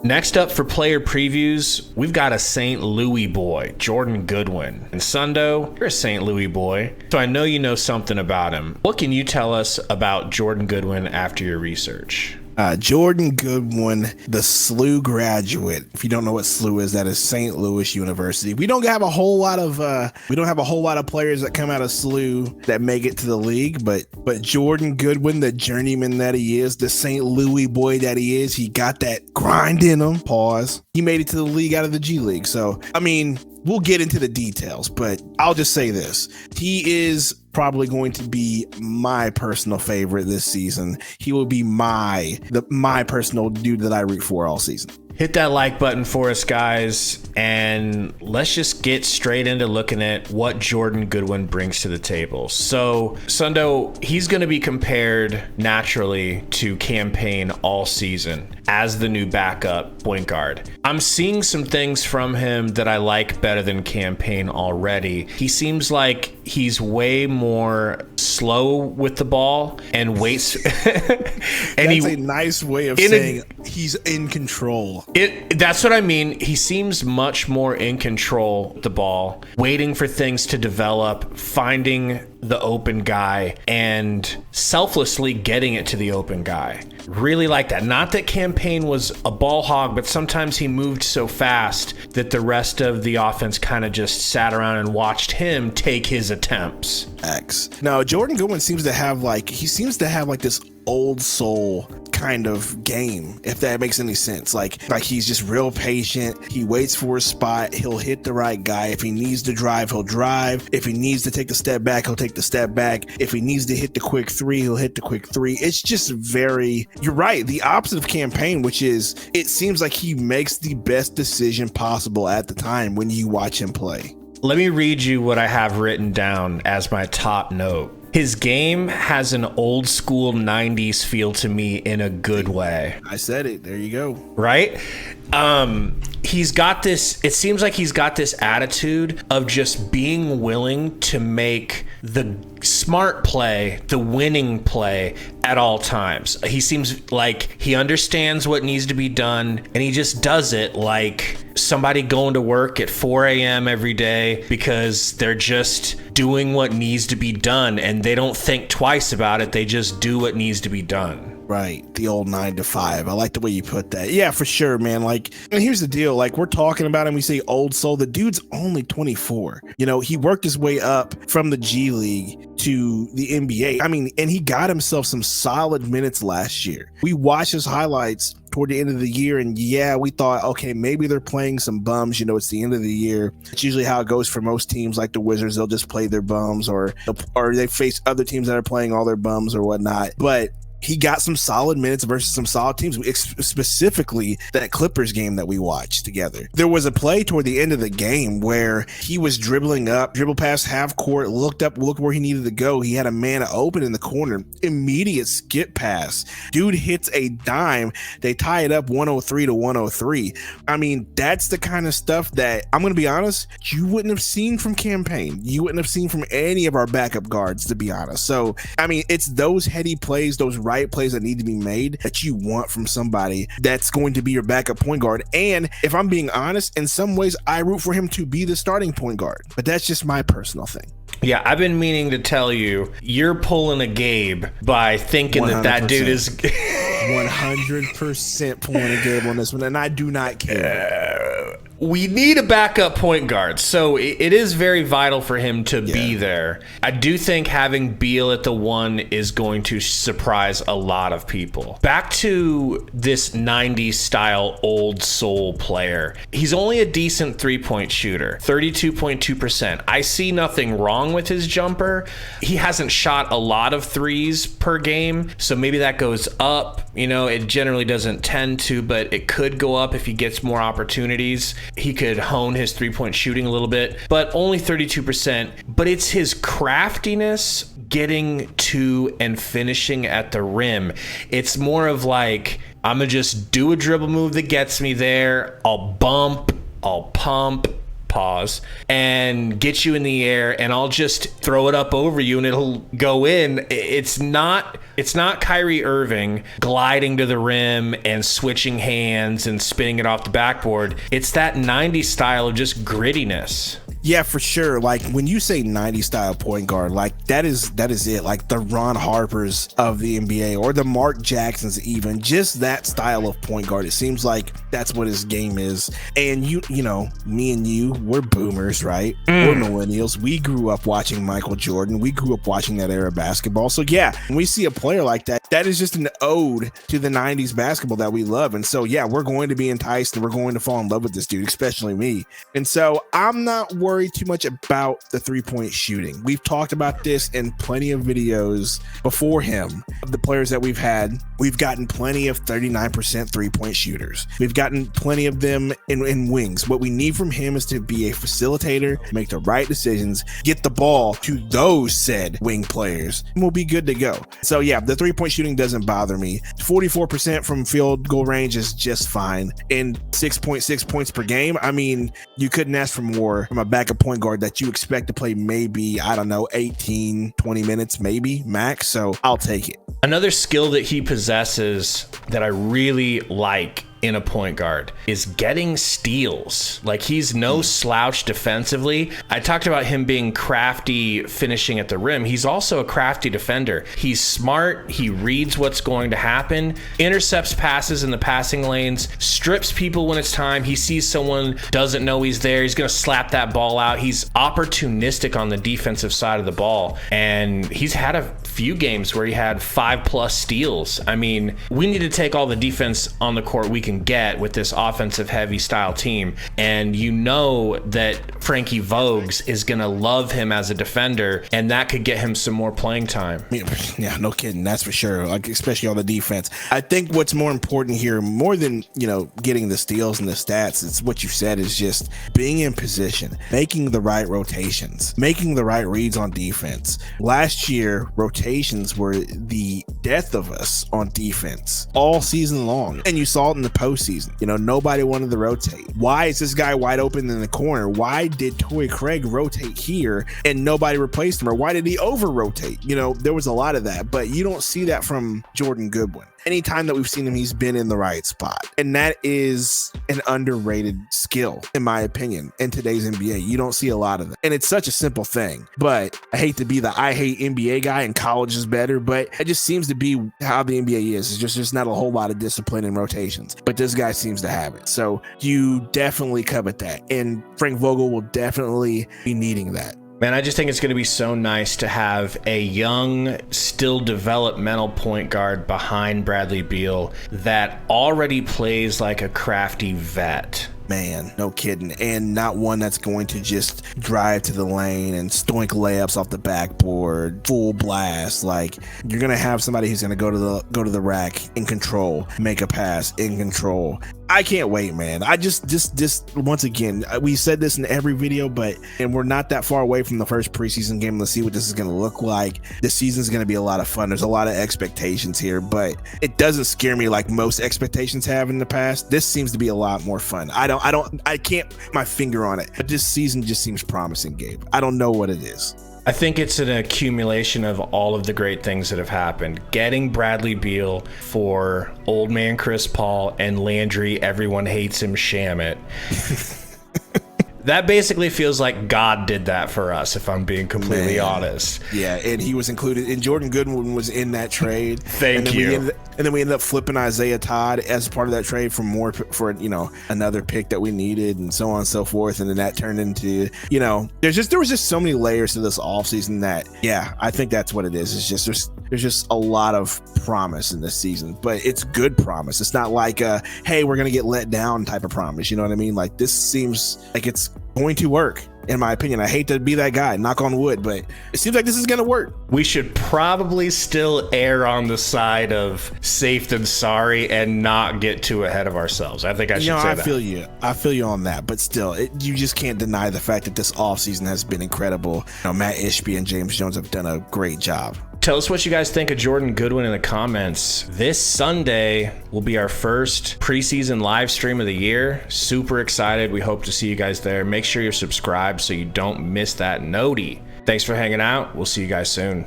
Next up for player previews, we've got a St. Louis boy, Jordan Goodwin. And Sundo, you're a St. Louis boy, so I know you know something about him. What can you tell us about Jordan Goodwin after your research? Jordan Goodwin, the SLU graduate. If you don't know what SLU is, that is St. Louis University. We don't have a whole lot of players that come out of SLU that make it to the league, but Jordan Goodwin, the journeyman that he is, the St. Louis boy that he is, he got that grind in him. Pause. He made it to the league out of the G League. So, I mean, we'll get into the details, but I'll just say this. He is probably going to be my personal favorite this season. He will be my personal dude that I root for all season. Hit that like button for us, guys, and let's just get straight into looking at what Jordan Goodwin brings to the table. So, Sundo, he's going to be compared naturally to Campaign all season as the new backup point guard. I'm seeing some things from him that I like better than Campaign already. He seems like he's way more slow with the ball and waits. And that's a nice way of saying he's in control. That's what I mean. He seems much more in control of the ball, waiting for things to develop, finding the open guy, and selflessly getting it to the open guy. Really like that. Not that Campaign was a ball hog, but sometimes he moved so fast that the rest of the offense kind of just sat around and watched him take his attempts. Now, Jordan Goodwin seems to have this old soul kind of game, if that makes any sense. Like he's just real patient. He waits for his spot. He'll hit the right guy. If he needs to drive, he'll drive. If he needs to take the step back, he'll take the step back. If he needs to hit the quick three, he'll hit the quick three. It's just you're right, the opposite of Campaign, which is, it seems like he makes the best decision possible at the time when you watch him play. Let me read you what I have written down as my top note. His game has an old school 90s feel to me in a good way. I said it. There you go. Right? He's got this, it seems like he's got this attitude of just being willing to make the smart play, the winning play at all times. He seems like he understands what needs to be done, and he just does it like somebody going to work at 4 a.m. every day because they're just doing what needs to be done, and they don't think twice about it. They just do what needs to be done. Right. The old 9 to 5. I like the way you put that. Yeah, for sure, man. And here's the deal. We're talking about him. We say old soul. The dude's only 24. He worked his way up from the G League to the NBA. I mean, and he got himself some solid minutes last year. We watched his highlights toward the end of the year, and yeah, we thought, okay, maybe they're playing some bums. It's the end of the year. It's usually how it goes for most teams like the Wizards. They'll just play their bums, or they face other teams that are playing all their bums or whatnot. But he got some solid minutes versus some solid teams, specifically that Clippers game that we watched together. There was a play toward the end of the game where he was dribble past half court, looked where he needed to go. He had a man open in the corner, immediate skip pass. Dude hits a dime. They tie it up 103 to 103. I mean, that's the kind of stuff that, I'm going to be honest, you wouldn't have seen from Campaign. You wouldn't have seen from any of our backup guards, to be honest. So, I mean, it's those heady plays, those right plays that need to be made that you want from somebody that's going to be your backup point guard. And if I'm being honest, in some ways I root for him to be the starting point guard, but that's just my personal thing. Yeah, I've been meaning to tell you, you're pulling a Gabe by thinking 100%. that dude is 100% pulling a Gabe on this one, and I do not care. We need a backup point guard, so it is very vital for him to be there. I do think having Beal at the 1 is going to surprise a lot of people. Back to this 90s style old soul player. He's only a decent three-point shooter, 32.2%. I see nothing wrong with his jumper. He hasn't shot a lot of threes per game, so maybe that goes up. It generally doesn't tend to, but it could go up if he gets more opportunities. He could hone his three-point shooting a little bit, but only 32%. But it's his craftiness getting to and finishing at the rim. It's more of like, I'm going to just do a dribble move that gets me there. I'll bump, I'll pump, pause, and get you in the air, and I'll just throw it up over you and it'll go in. It's not Kyrie Irving gliding to the rim and switching hands and spinning it off the backboard. It's that 90s style of just grittiness. Yeah, for sure. Like when you say 90s style point guard, like that is it. Like the Ron Harpers of the NBA or the Mark Jacksons, even just that style of point guard. It seems like that's what his game is. And you know, me and you, we're boomers, right? We're millennials. We grew up watching Michael Jordan. We grew up watching that era of basketball. So yeah, when we see a player like that, that is just an ode to the 90s basketball that we love. And so yeah, we're going to be enticed and we're going to fall in love with this dude, especially me. And so I'm not worried too much about the 3-point shooting. We've talked about this in plenty of videos before him. Of the players that we've had, we've gotten plenty of 39% 3-point shooters. We've gotten plenty of them in wings. What we need from him is to be a facilitator, make the right decisions, get the ball to those said wing players, and we'll be good to go. So yeah, the 3-point shooting doesn't bother me. 44% from field goal range is just fine. And 6.6 points per game, I mean, you couldn't ask for more from a backup point guard that you expect to play maybe, I don't know, 18, 20 minutes, maybe max. So I'll take it. Another skill that he possesses that I really like in a point guard is getting steals. Like, he's no slouch defensively. I talked about him being crafty finishing at the rim. He's also a crafty defender. He's smart. He reads what's going to happen, intercepts passes in the passing lanes, strips people when it's time. He sees someone doesn't know he's there, he's going to slap that ball out. He's opportunistic on the defensive side of the ball, and he's had a few games where he had 5+ steals. I mean, we need to take all the defense on the court we can get with this offensive heavy style team, and you know that Frankie Vogues is gonna love him as a defender, and that could get him some more playing time. Yeah, no kidding, that's for sure. Like, especially on the defense. I think what's more important here, more than, you know, getting the steals and the stats, it's what you said, is just being in position, making the right rotations, making the right reads on defense. Last year, rotations were the death of us on defense all season long, and you saw it in the postseason. You know, nobody wanted to rotate. Why is this guy wide open in the corner? Why did Torrey Craig rotate here and nobody replaced him? Or why did he over rotate? You know, there was a lot of that, but you don't see that from Jordan Goodwin. Anytime that we've seen him, he's been in the right spot. And that is an underrated skill, in my opinion, in today's NBA. You don't see a lot of it. And it's such a simple thing. But I hate to be the I hate NBA guy and college is better, but it just seems to be how the NBA is. It's just not a whole lot of discipline and rotations. But this guy seems to have it. So you definitely covet that. And Frank Vogel will definitely be needing that. Man, I just think it's going to be so nice to have a young, still developmental point guard behind Bradley Beal that already plays like a crafty vet. Man, no kidding. And not one that's going to just drive to the lane and stoink layups off the backboard, full blast. Like, you're going to have somebody who's going to go to the rack in control, make a pass in control. I can't wait, man. I just once again, we said this in every video, and we're not that far away from the first preseason game. Let's see what this is going to look like. This season's going to be a lot of fun. There's a lot of expectations here, but it doesn't scare me like most expectations have in the past. This seems to be a lot more fun. I can't put my finger on it, but this season just seems promising, Gabe. I don't know what it is. I think it's an accumulation of all of the great things that have happened. Getting Bradley Beal for old man Chris Paul and Landry, everyone hates him, Shamet. That basically feels like God did that for us, if I'm being completely honest. Yeah, and he was included, and Jordan Goodwin was in that trade. Thank you. And then we ended up flipping Isaiah Todd as part of that trade for another pick that we needed, and so on and so forth. And then that turned into, there was just so many layers to this offseason that, yeah, I think that's what it is. It's just there's just a lot of promise in this season, but it's good promise. It's not like hey, we're gonna get let down type of promise. You know what I mean? Like, this seems like it's going to work, in my opinion. I hate to be that guy, knock on wood, but it seems like this is gonna work. We should probably still err on the side of safe than sorry and not get too ahead of ourselves. I think I should say that. I feel you on that, but still, you just can't deny the fact that this offseason has been incredible. Matt Ishbia and James Jones have done a great job. Tell us what you guys think of Jordan Goodwin in the comments. This Sunday will be our first preseason live stream of the year. Super excited. We hope to see you guys there. Make sure you're subscribed so you don't miss that noti. Thanks for hanging out. We'll see you guys soon.